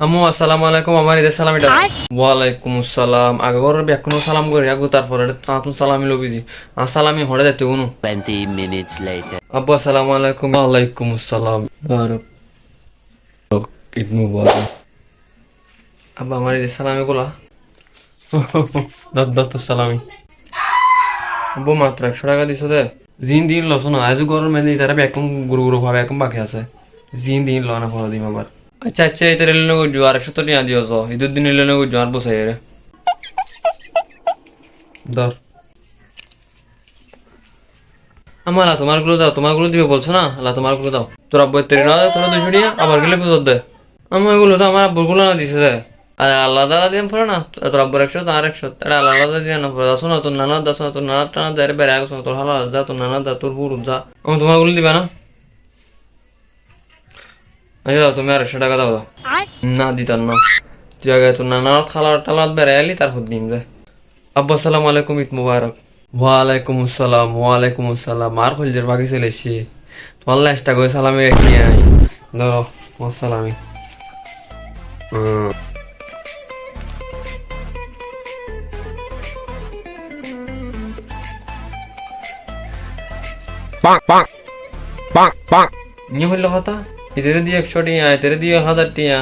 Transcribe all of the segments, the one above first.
আম্মু আসসালামু আলাইকুম আমার ঈদের সালাম এটা ওয়ালাইকুম আসসালাম আগে ঘরের ব্যাকুনো সালাম করি আগু তারপরে তাতুন সালামি লবিজি আর সালামি হড়ে যাইতে কোনো 20 minutes later. আব্বু আসসালামু আলাইকুম ওয়ালাইকুম আসসালাম আর ঈদ মুবারক আব্বা আমার ঈদের সালামি গুলা দত সালামি আব্বু মাত্র 100 টাকা দিছো দে জিন দিন লস না আজ গরম মেনে তারা ব্যাকুম গুরু গুরু ভাবে এখন বাকি আছে জিন দিন ল না পড়া দিম আবার আচ্ছা আচ্ছা এটা রেলে নেবো জো আর 100 টাকা দিওছ ঈদের দিন রেলে নেবো জো আর বসাই রে ধর আমার তোমার গুলো দাও তোমার গুলো দিবে বলছো না আল্লাহ তোমার গুলো দাও তোর আব্বু তেরি না তোরা 200 টাকা আবার গেলে বুঝত দে আমার এগুলো তো আমার আব্বুর গুলো না দিছে দে আর আল্লাহ দাদা দিয়ে পড়ে না তোর আব্বুর 100 তো আর 100 এটা আল্লাহ দাদা দিয়ে না পড়ে আসো না তোর নানা দাস না তোর নানা টানা দেয় বেড়ে আসো তোর হালা যা তোর নানা দা তোর বুড় যা আমার তোমার গুলো দিবে না আচ্ছা তুমি আর 100 টাকা দাও দাও না দিতাম না তুই আগে তোর নানা খালা টালাত বেড়ে এলি তারপর দিম দে আব্বা আসসালামু আলাইকুম ঈদ মুবারক ওয়ালাইকুম আসসালাম আর খলজের বাকি চলে এসছি তোমার লাস্টটা করে সালামি রেখে আই ধরো মোর সালামি Bonk, bonk, bonk, bonk. নিয়ে হইলো কথা ইতেরে দিয়ে 100 টিয়া ইতেরে দিয়ে 1000 টিয়া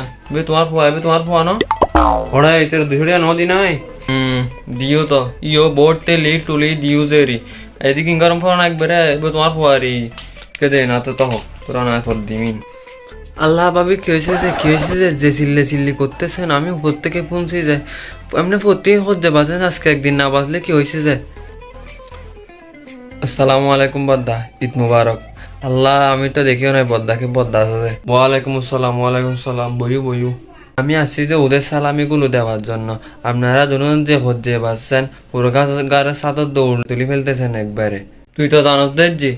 তোমার ফুয়া না ওরা ইতেরে 200 টিয়া ন দি নাই দিও তো ইও বোটে লিট টুলি দিও জেরি এদিকে গরম ফোন একবারে তোমার ফুয়ারি কে দে না তো তোরা না ফর দিমিন আল্লাহ ভাবি কি হয়েছে যে চিল্লি করতেছেন আমি উপর থেকে শুনছি যে এমনি প্রত্যেক হচ্ছে বাজেন আজকে একদিন না বাজলে কি হয়েছে যে আসসালামু আলাইকুম বদ্দা ঈদ মুবারক আল্লাহ আমি তো দেখিও নাই বদ্দাকে বদ্দা আছে ওয়ালাইকুম আসসালাম বইউ আমি আসছি যে ওদের সালামি গুলো দেওয়ার জন্য আপনারা ধরুন যে হজ্জে বাসছেন পুরো গাড়ির সাথে দৌড় তুলি ফেলতেছেন একবারে তুই তো জানোস দেখছি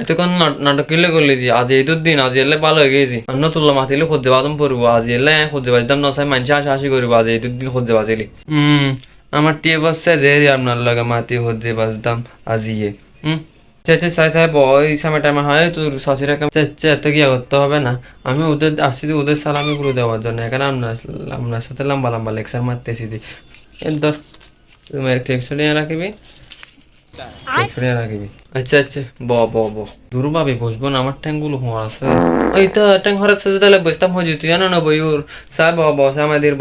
এতক্ষণ নাটক কিনলে করলি জি আজ এই দিন আজ এলে ভালো হয়ে গেছি অন্য তুল্লা মাতিলে হজ্জে বাদম পড়বো আজ এলে হজ্জে বাজতাম না চাই মানুষ হাসি করবো আজ এই দিন হজ্জে বাজিলি আমার টিয়ে বসছে যে আপনার লগে মাতি হজ্জে বাজতাম আজিয়ে চেচে চাই বই সময় টাইমে হয় তোর শাশিরা চেচে এত গিয়া করতে হবে না আমি ওদের আসছি ওদের সালামি গুলো দেওয়ার জন্য এখানে আপনার সাথে লম্বা লেকচার মারতেছি দি ধর তুমি একটু 100 টাকা রাখিবি 100 টাকা রাখিবি আচ্ছা ব দূর ভাবি বসবো না আমার ট্যাং গুলো হওয়া আছে ওই তো ট্যাং হরাচ্ছে তাহলে বসতাম হজি তুই জানো না বইউর সাহেব বস আমাদের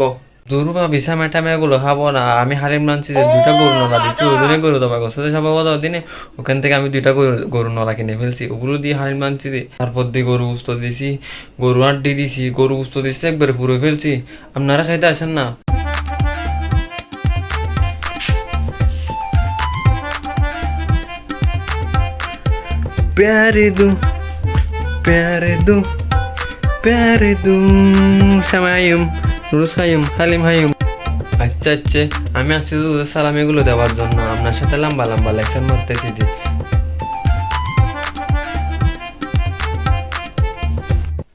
দুরুবা বিছা মেটা মেগুলো খাবো না আমি হারিম নানছি যে 2টা গরু নলা দিচ্ছি ওজনে গরু দেবা গেছে সব কথা দিনে ওখান থেকে আমি 2টা গরু নলা কিনে ফেলছি ওগুলো দিয়ে হারিম নানছি তারপর দিয়ে গরু উস্ত দিছি গরু আড্ডি দিছি গরু উস্ত দিছি একবারে পুরো ফেলছি আপনারা খাইতে আসেন না প্যারে দু সামায়ুম রুস হাইম হালিম হাইম আচ্ছা আমি আসছি সালামি গুলো দেওয়ার জন্য আপনার সাথে লম্বা লেকচার মারতেছি যে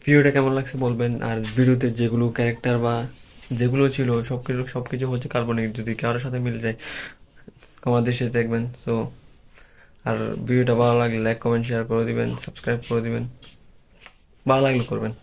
ভিডিওটা কেমন লাগছে বলবেন আর ভিডিওতে যেগুলো ক্যারেক্টার বা যেগুলো ছিল সবকিছু হচ্ছে কাল্পনিক যদি কারোর সাথে মিলে যায় আমাদের সাথে দেখবেন সো আর ভিডিওটা ভালো লাগলে লাইক কমেন্ট শেয়ার করে দিবেন সাবস্ক্রাইব করে দিবেন ভালো লাগলে করবেন